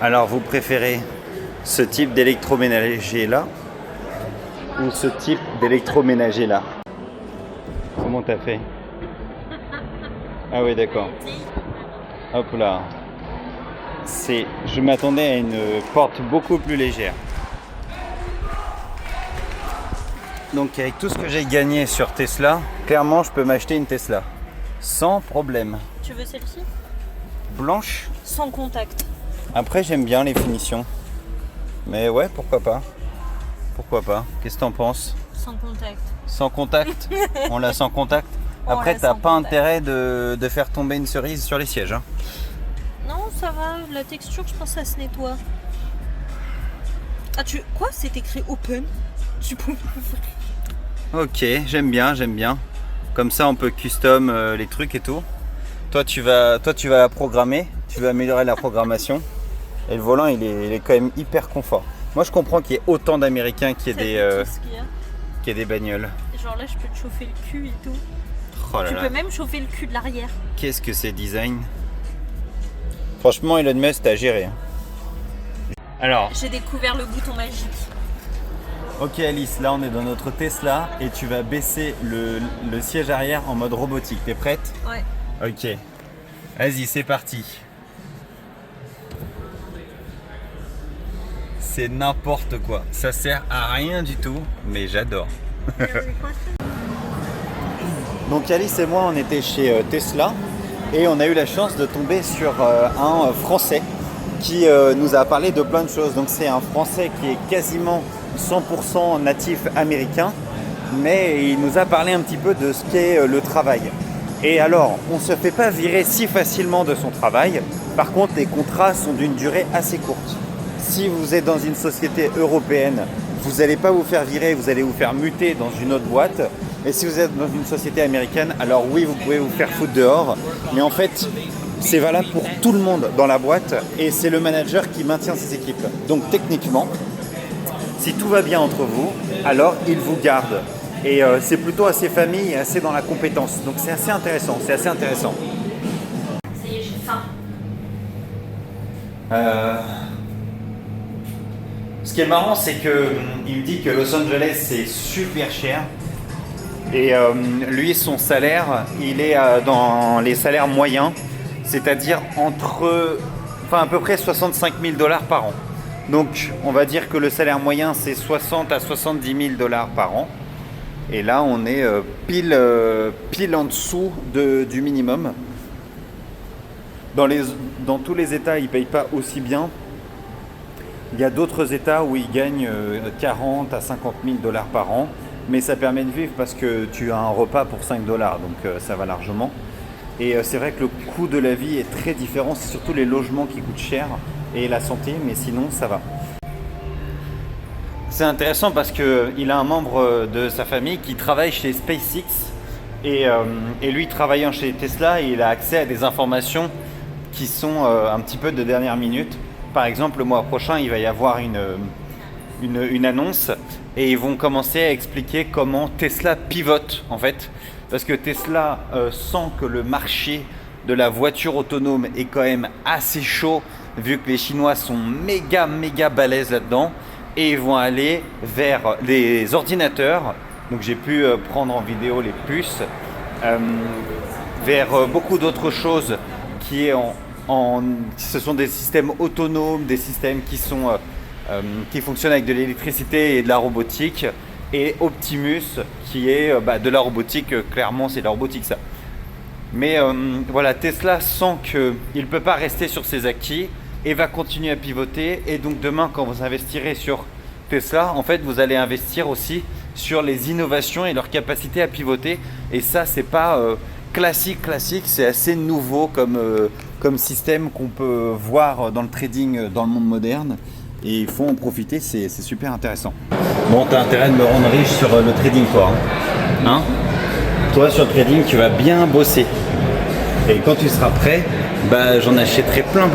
Alors, vous préférez ce type d'électroménager là ou ce type d'électroménager là? Comment t'as fait? Ah oui, d'accord. Hop là. Je m'attendais à une porte beaucoup plus légère. Donc avec tout ce que j'ai gagné sur Tesla, clairement je peux m'acheter une Tesla. Sans problème. Tu veux celle-ci? Blanche? Sans contact. Après j'aime bien les finitions. Mais ouais, pourquoi pas. Pourquoi pas. Qu'est-ce que t'en penses? Sans contact. Sans contact? On l'a sans contact? Après t'as pas intérêt de faire tomber une cerise sur les sièges. Hein. Non, ça va. La texture, je pense que ça se nettoie. Ah, Quoi? C'est écrit open? Tu peux... Ok, j'aime bien. Comme ça on peut custom les trucs et tout. Toi tu vas la programmer, tu vas améliorer la programmation. Et le volant il est quand même hyper confort. Moi je comprends qu'il y ait autant d'Américains qui aient des bagnoles. Genre là je peux te chauffer le cul et tout. Oh là Tu là. peux même chauffer le cul de l'arrière. Qu'est-ce que c'est design? Franchement Elon Musk t'as géré. Alors, J'ai découvert le bouton magique. ok Alice, là on est dans notre Tesla et tu vas baisser le siège arrière en mode robotique. T'es prête? Ouais. Ok. Vas-y, c'est parti. C'est n'importe quoi. Ça sert à rien du tout, mais j'adore. Donc Alice et moi, on était chez Tesla et on a eu la chance de tomber sur un Français qui nous a parlé de plein de choses. Donc c'est un Français qui est quasiment 100% natif américain, mais il nous a parlé un petit peu de ce qu'est le travail. Et alors, on ne se fait pas virer si facilement de son travail. Par contre, les contrats sont d'une durée assez courte. Si vous êtes dans une société européenne, vous n'allez pas vous faire virer, vous allez vous faire muter dans une autre boîte. Et si vous êtes dans une société américaine, alors oui, vous pouvez vous faire foutre dehors. Mais en fait, c'est valable pour tout le monde dans la boîte et c'est le manager qui maintient ses équipes. Donc techniquement, si tout va bien entre vous, alors il vous garde. Et c'est plutôt assez famille et assez dans la compétence. Donc c'est assez intéressant, Ça y est, j'ai faim. Ce qui est marrant, c'est qu'il me dit que Los Angeles c'est super cher. Et lui, son salaire, il est dans les salaires moyens, c'est-à-dire à peu près 65 000 $ par an. Donc on va dire que le salaire moyen c'est 60 à 70 000 $ par an. Et là on est pile en dessous du minimum. Dans tous les États ils ne payent pas aussi bien. Il y a d'autres États où ils gagnent 40 à 50 000 $ par an. Mais ça permet de vivre parce que tu as un repas pour 5 $, donc ça va largement. Et c'est vrai que le coût de la vie est très différent, c'est surtout les logements qui coûtent cher et la santé, mais sinon ça va. C'est intéressant parce qu'il a un membre de sa famille qui travaille chez SpaceX et lui travaillant chez Tesla, il a accès à des informations qui sont un petit peu de dernière minute. Par exemple, le mois prochain, il va y avoir une annonce et ils vont commencer à expliquer comment Tesla pivote en fait. Parce que Tesla sent que le marché de la voiture autonome est quand même assez chaud vu que les Chinois sont méga balèzes là-dedans et ils vont aller vers les ordinateurs. Donc j'ai pu prendre en vidéo les puces, vers beaucoup d'autres choses qui ce sont des systèmes autonomes, des systèmes qui fonctionnent avec de l'électricité et de la robotique. Et Optimus qui est de la robotique, clairement c'est de la robotique ça. Mais voilà, Tesla sent qu'il ne peut pas rester sur ses acquis et va continuer à pivoter. Et donc demain quand vous investirez sur Tesla, en fait vous allez investir aussi sur les innovations et leur capacité à pivoter. Et ça c'est pas classique, c'est assez nouveau comme système qu'on peut voir dans le trading dans le monde moderne. Et il faut en profiter, c'est super intéressant. Bon, tu as intérêt de me rendre riche sur le trading, toi. Hein? Toi, sur le trading, tu vas bien bosser. Et quand tu seras prêt, j'en achèterai plein.